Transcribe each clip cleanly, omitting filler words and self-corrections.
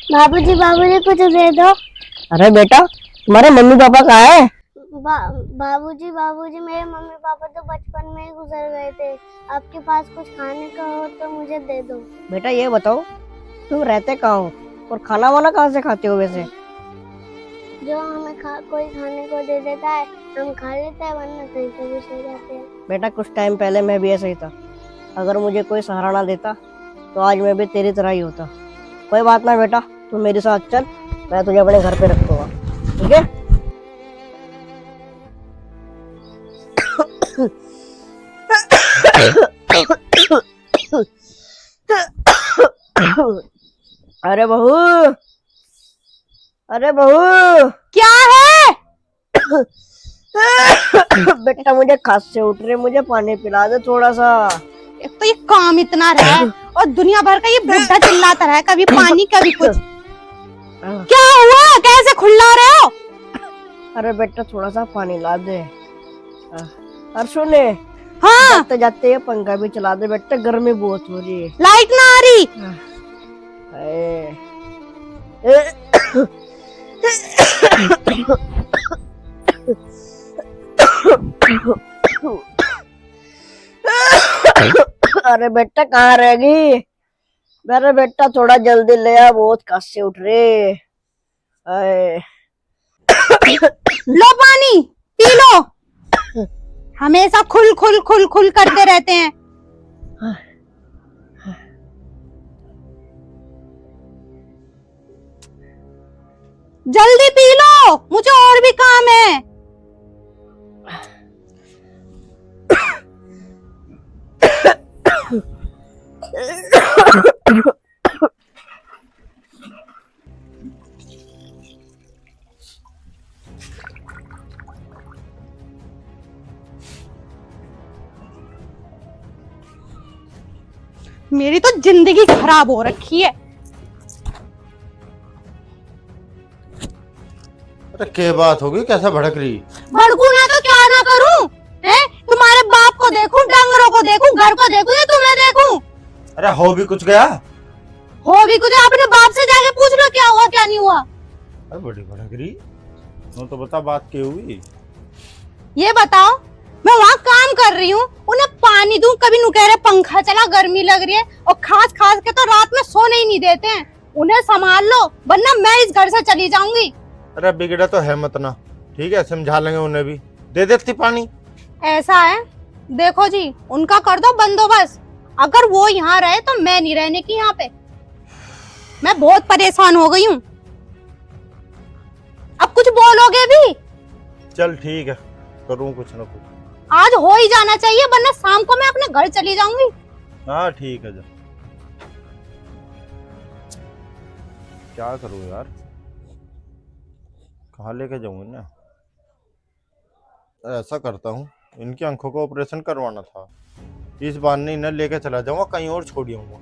बाबूजी बाबूजी कुछ दे दो। अरे बेटा, तुम्हारे मम्मी पापा कहाँ है? बाबूजी बाबूजी मेरे मम्मी पापा तो बचपन में ही गुजर गए थे। आपके पास कुछ खाने का हो तो मुझे दे दो। बेटा ये बताओ, तुम रहते कहाँ हो और खाना वाना कहाँ से खाते हो वैसे? जो हमें कोई खाने को दे देता है हम खा लेते हैं, वरना कहीं पे भी सो जाते हैं। बेटा कुछ टाइम पहले मैं भी ऐसा ही था। अगर मुझे कोई सहारा ना देता तो आज मैं भी तेरी तरह ही होता। कोई बात ना बेटा, तू मेरे साथ चल, मैं तुझे अपने घर पे रखूंगा, ठीक है? अरे बहू, अरे बहू, क्या है? बेटा मुझे खांसी उठ रही है, मुझे पानी पिला दे थोड़ा सा। एक तो ये काम इतना रहा है और दुनिया भर का ये बुढ़ा चिल्लाता रहा है, कभी पानी कभी कुछ। क्या हुआ, कैसे खुल्ला रहे हो? अरे बेटा थोड़ा सा पानी ला दे। और सुने, हाँ, जाते जाते ये पंखा भी चला दे बेटा, गर्मी बहुत हो रही है। लाइट ना आ रही। अरे बेटा कहाँ रहेगी? मेरे बेटा थोड़ा जल्दी ले आ, बहुत खांसी उठ रही। लो पानी पी लो। हमेशा खुल खुल खुल खुल करते रहते हैं। जल्दी पी लो, मुझे और भी काम है। मेरी तो जिंदगी खराब हो रखी है। अरे क्या बात होगी, कैसा भड़क रही? भड़कू ना तो क्या ना करूं? हैं? तुम्हारे बाप को देखूं, डंगरों को देखूं, घर को देखूं या तुम्हें देखूं? अरे हो भी कुछ गया? हो भी कुछ, अपने बाप से जाके पूछ लो क्या हुआ क्या नहीं हुआ। अरे बड़ी भड़क रही, तो बता बात क्या हुई? ये बताओ, मैं वहाँ काम कर रही हूँ, उन्हें पानी दूं, कभी नु कह रहे पंखा चला, गर्मी लग रही है, और खास खास के तो रात में सोने ही नहीं देते हैं। उन्हें संभाल लो वरना मैं इस घर से चली जाऊंगी। अरे बिगड़ा तो है मत ना, ठीक है समझा लेंगे उन्हें भी। दे देती पानी। ऐसा है, देखो जी, उनका कर दो बंदोबस्त। अगर वो यहाँ रहे तो मैं नहीं रहने की यहाँ पे। मैं बहुत परेशान हो गई हूँ। अब कुछ बोलोगे भी? चल ठीक है, करूँ कुछ ना कुछ। आज हो ही जाना चाहिए, वरना शाम को मैं अपने घर चली जाऊंगी। हाँ ठीक है, जा। क्या करूँ यार, कहाँ लेके जाऊँ ना? ऐसा करता हूँ, इनकी आंखों का ऑपरेशन करवाना था, इस बार नहीं ना लेके चला जाऊंगा, कहीं और छोड़ आऊंगा,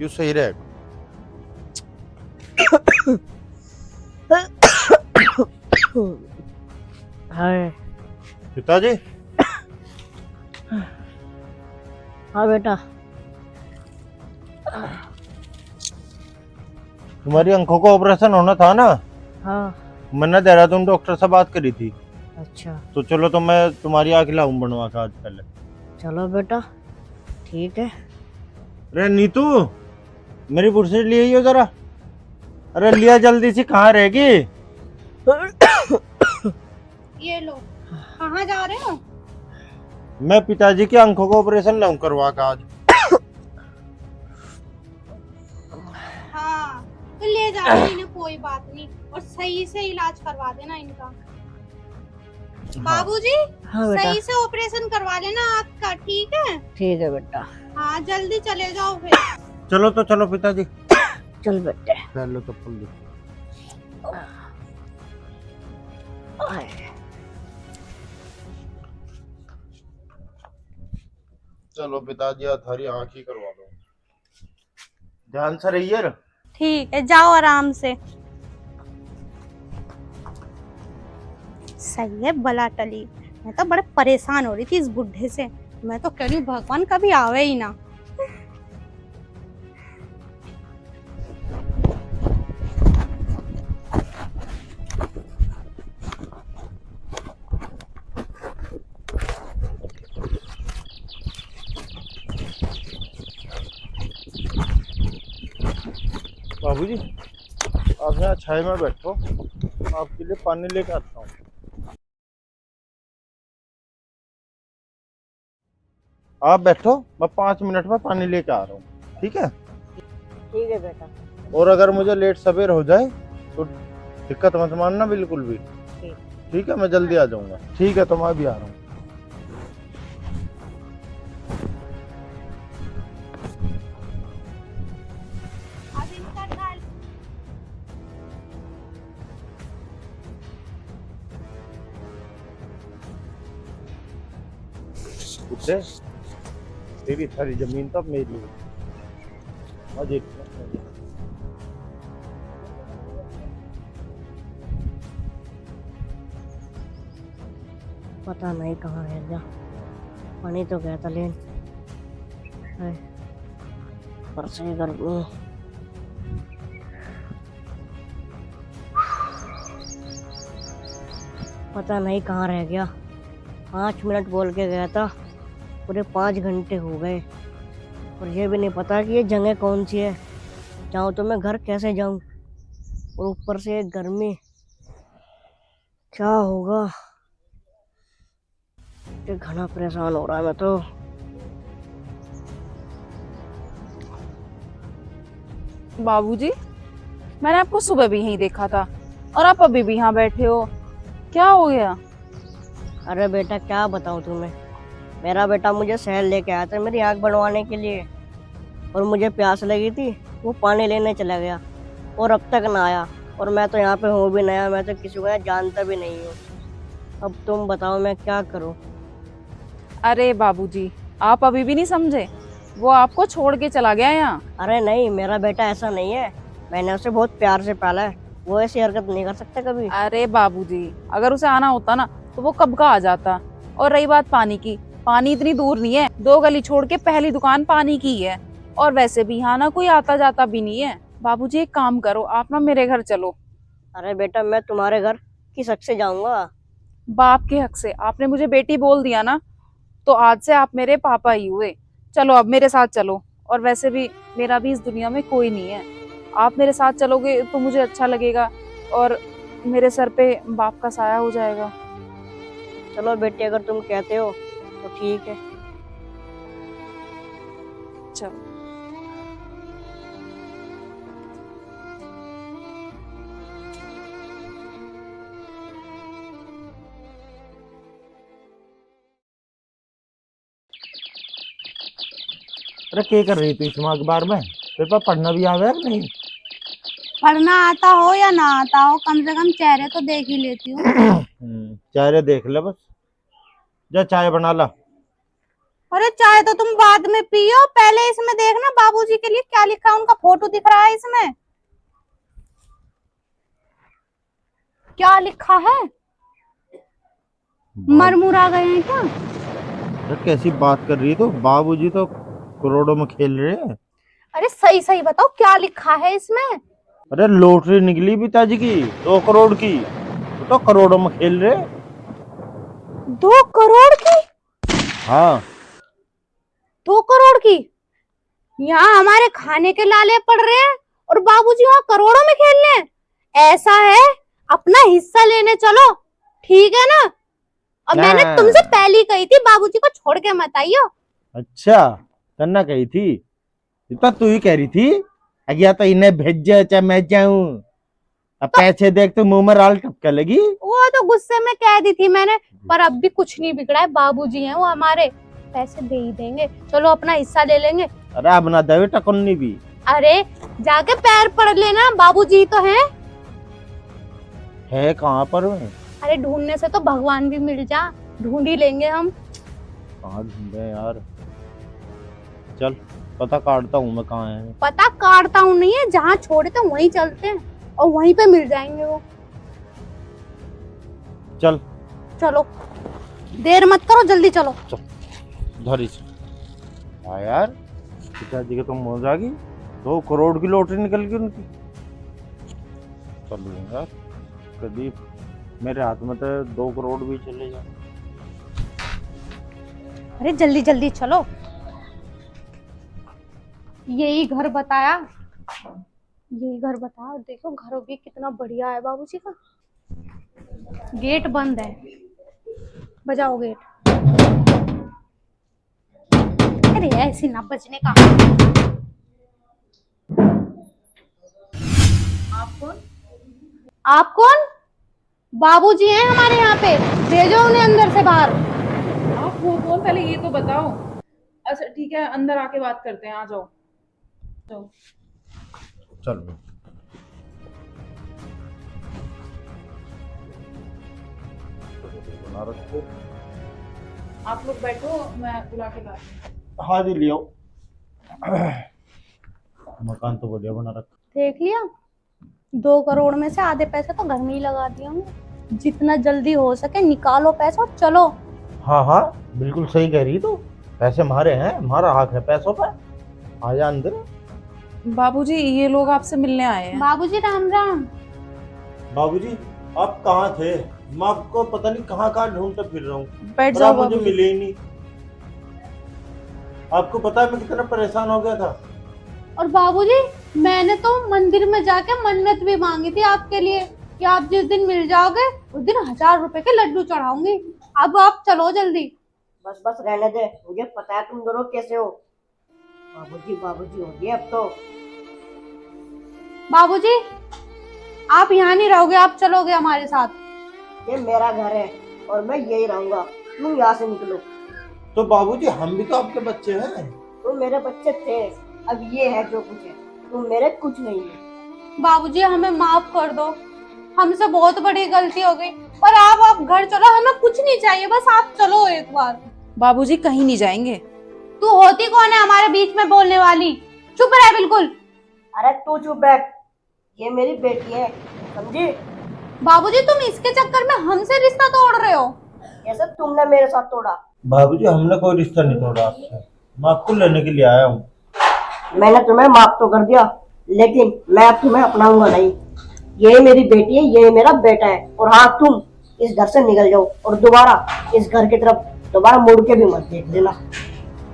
यूँ सही रहेगा। पिताजी। हाँ बेटा। तुम्हारी आंखों का ऑपरेशन होना था ना? हाँ। मैंने देहरादून डॉक्टर से बात करी थी। अच्छा तो चलो, तो मैं तुम्हारी आँख लाऊं बनवा के आज पहले। चलो बेटा, ठीक है। अरे नीतू, मेरी बुरशी ले आइयो जरा। अरे लिया जल्दी से, कहाँ रहेगी? ये लो। कहाँ जा रहे हो? मैं पिताजी की आंखों का ऑपरेशन लाऊं करवा के आज। हाँ तो ले जाओ इन्हें, कोई बात नहीं, और सही से इलाज करवा देना इनका। बाबूजी, हाँ बेटा। सही से ऑपरेशन करवा लेना आपका, ठीक है? ठीक है बेटा। हाँ जल्दी चले जाओ फिर। चलो तो चलो पिताजी। चल बेटे। पहले तो फल दो। चलो पिताजी, थारी आँख ही करवा दो, ध्यान से रहिए। ठीक है, जाओ आराम से। सही है, बला टली। मैं तो बड़े परेशान हो रही थी इस बुढ़े से। मैं तो कह रही हूँ भगवान कभी आवे ही ना। बाबूजी, आप यहाँ छाया में बैठो, आपके लिए पानी लेके आता हूँ। आप बैठो, मैं 5 मिनट में पानी लेके आ रहा हूँ, ठीक है? ठीक है बेटा। और अगर मुझे लेट सवेर हो जाए तो दिक्कत मत मानना बिल्कुल भी। ठीक है, मैं जल्दी आ जाऊंगा। ठीक है, तो मैं भी आ रहा हूँ। उठे, तेरी सारी जमीन तो अब मेरी है। मैं देखता हूँ। पता नहीं कहाँ रह गया। पानी तो गया था लेन। पर से गर्मी। पता नहीं कहाँ रह गया। 5 मिनट बोल के गया था, पूरे 5 घंटे हो गए और ये भी नहीं पता कि ये जगह कौन सी है। जाऊँ तो मैं घर कैसे जाऊँ, और ऊपर से ये गर्मी। क्या होगा, ये घना परेशान हो रहा है मैं तो। बाबूजी, मैंने आपको सुबह भी यहीं देखा था और आप अभी भी यहाँ बैठे हो, क्या हो गया? अरे बेटा क्या बताऊँ तुम्हें, मेरा बेटा मुझे शहर लेके आया था मेरी आँख बनवाने के लिए, और मुझे प्यास लगी थी, वो पानी लेने चला गया और अब तक ना आया। और मैं तो यहाँ पे हूँ भी नया, मैं तो किसी को यहाँ जानता भी नहीं हूँ। अब तुम बताओ मैं क्या करूँ। अरे बाबूजी, आप अभी भी नहीं समझे, वो आपको छोड़ के चला गया यहाँ। अरे नहीं, मेरा बेटा ऐसा नहीं है, मैंने उसे बहुत प्यार से पाला है, वो ऐसी हरकत नहीं कर सकता कभी। अरे बाबूजी, अगर उसे आना होता ना तो वो कब का आ जाता। और रही बात पानी की, पानी इतनी दूर नहीं है, 2 गली छोड़ के पहली दुकान पानी की है। और वैसे भी यहाँ ना कोई आता जाता भी नहीं है। बाबूजी एक काम करो, आप ना मेरे घर चलो। अरे बेटा मैं तुम्हारे घर किस हक से जाऊंगा। बाप के हक से, आपने मुझे बेटी बोल दिया ना, तो आज से आप मेरे पापा ही हुए। चलो अब मेरे साथ चलो, और वैसे भी मेरा भी इस दुनिया में कोई नहीं है। आप मेरे साथ चलोगे तो मुझे अच्छा लगेगा और मेरे सर पे बाप का साया हो जाएगा। चलो बेटी, अगर तुम कहते हो तो ठीक है। चलो। अरे क्या कर रही थी इसमें अखबार में? पेपर पढ़ना भी आवे या नहीं? पढ़ना आता हो या ना आता हो, कम से कम चेहरे तो देख ही लेती हूँ। चेहरे देख ले बस। जा चाय बना ला। अरे चाय तो तुम बाद में पियो, पहले इसमें देखना बाबूजी के लिए क्या लिखा है, उनका फोटो दिख रहा है इसमें। क्या लिखा है? मरमुरा गए हैं क्या? अरे कैसी बात कर रही है? तो बाबूजी तो करोड़ों में खेल रहे हैं। अरे सही सही बताओ क्या लिखा है इसमें। अरे लॉटरी निकली पिताजी की 2 करोड़ की, तो करोड़ों में खेल रहे। 2 करोड़ की? हाँ 2 करोड़ की? यहाँ हमारे खाने के लाले पड़ रहे हैं और बाबूजी वहाँ करोड़ों में खेल रहे हैं। ऐसा है, अपना हिस्सा लेने चलो, ठीक है ना? और मैंने तुमसे पहले ही कही थी बाबूजी को छोड़ के मत आइयो। अच्छा, करना कही थी? तो तू ही कह रही थी अगिया तो इन्हें भेज चाहे मैं जाऊं। अब पैसे देख तो मुंह में राल टपके लगी। वो तो गुस्से में कह दी थी मैंने, पर अब भी कुछ नहीं बिगड़ा है, बाबूजी हैं वो हमारे, पैसे दे ही देंगे। चलो अपना हिस्सा ले लेंगे। अरे अब ना दे टकुन्नी भी। अरे जाके पैर पड़ लेना, बाबूजी तो हैं। है कहाँ पर है? अरे ढूंढने से तो भगवान भी मिल जा, ढूंढ ही लेंगे हम। कहाँ ढूंढे यार? चल पता काटता हूँ मैं कहाँ है। पता काटता हूँ नहीं है, जहाँ छोड़े थे वहीं चलते हैं और वहीं पे मिल जाएंगे वो। चल चलो देर मत करो, जल्दी चलो। धरी से। हाँ यार, पिताजी के तो मौज आ गई, 2 करोड़ की लॉटरी निकल गई उनकी। चलो यार, कभी मेरे हाथ में तो 2 करोड़ भी चले जाए। अरे जल्दी जल्दी चलो। यही घर बताया, ये घर बताओ, देखो घर भी कितना बढ़िया है बाबूजी का। गेट बंद है, बजाओ गेट। अरे ऐसे ना बजने का। आप कौन? बाबूजी हैं हमारे यहाँ पे, भेजो उन्हें अंदर से बाहर। आप हो कौन, पहले ये तो बताओ। अच्छा ठीक है, अंदर आके बात करते हैं, आ जाओ। जाओ। चलो बना रखो। आप लोग बैठो, मैं बुला के लाती हूँ। हाँ जी लियो। मकान तो बढ़िया बना रखा। देख लिया, 2 करोड़ में से आधे पैसे तो घर में ही लगा दिए होंगे। जितना जल्दी हो सके निकालो पैसा और चलो। हाँ हाँ बिल्कुल सही कह रही तू। पैसे हमारे हैं, हमारा हक है पैसों पे। आ जा अंदर। बाबूजी ये लोग आपसे मिलने आए हैं। बाबूजी राम राम। बाबूजी आप कहाँ थे? मैं आपको पता नहीं कहाँ कहाँ ढूंढते फिर रहा हूँ, बैठ पर जाओ आप मुझे बाबूजी। मिले ही नहीं। आपको पता है मैं कितना परेशान हो गया था। और बाबूजी मैंने तो मंदिर में जाके मन्नत भी मांगी थी आपके लिए कि आप जिस दिन मिल जाओगे उस दिन 1000 रुपए के लड्डू चढ़ाऊंगी। अब आप चलो जल्दी। बस बस रहने दे, मुझे पता है तुम दोनों कैसे हो। बाबूजी बाबूजी हो गए अब तो। बाबूजी आप यहाँ नहीं रहोगे, आप चलोगे हमारे साथ। ये मेरा घर है और मैं यही रहूंगा, तुम यहाँ से निकलो। तो बाबूजी हम भी तो आपके बच्चे हैं। तुम मेरे बच्चे थे, अब ये है जो कुछ है, तुम मेरे कुछ नहीं है। बाबूजी हमें माफ कर दो, हमसे बहुत बड़ी गलती हो गई। पर आप घर चलो, हमें कुछ नहीं चाहिए, बस आप चलो एक बार। बाबूजी कहीं नहीं जाएंगे। तू होती कौन है हमारे बीच में बोलने वाली? चुप रहे बिल्कुल। अरे तू चुप बैठ, ये मेरी बेटी है, समझी? बाबूजी तुम इसके चक्कर में हमसे रिश्ता तोड़ रहे हो। जैसे तुमने मेरे साथ तोड़ा। बाबूजी हमने कोई रिश्ता नहीं तोड़ा आपसे, मैं आपको लेने के लिए आया हूँ। मैंने तुम्हें माफ तो कर दिया, लेकिन मैं अब तुम्हें अपनाऊंगा नहीं। ये मेरी बेटी है, ये मेरा बेटा है। और हाँ, तुम इस घर से निकल जाओ और दोबारा इस घर की तरफ दोबारा मुड़ के भी मत देख लेना।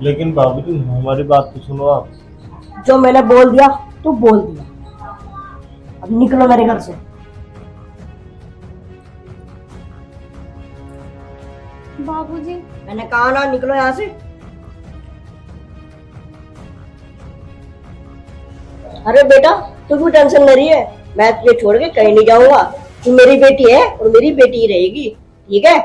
लेकिन बाबूजी हमारी बात तो सुनो आप। जो मैंने बोल दिया तो बोल दिया, अब निकलो मेरे घर से। बाबूजी मैंने कहा ना, निकलो यहाँ से। अरे बेटा तू क्यों टेंशन ले रही है? मैं तुझे छोड़ के कहीं नहीं जाऊंगा। तू मेरी बेटी है और मेरी बेटी ही रहेगी, ठीक है?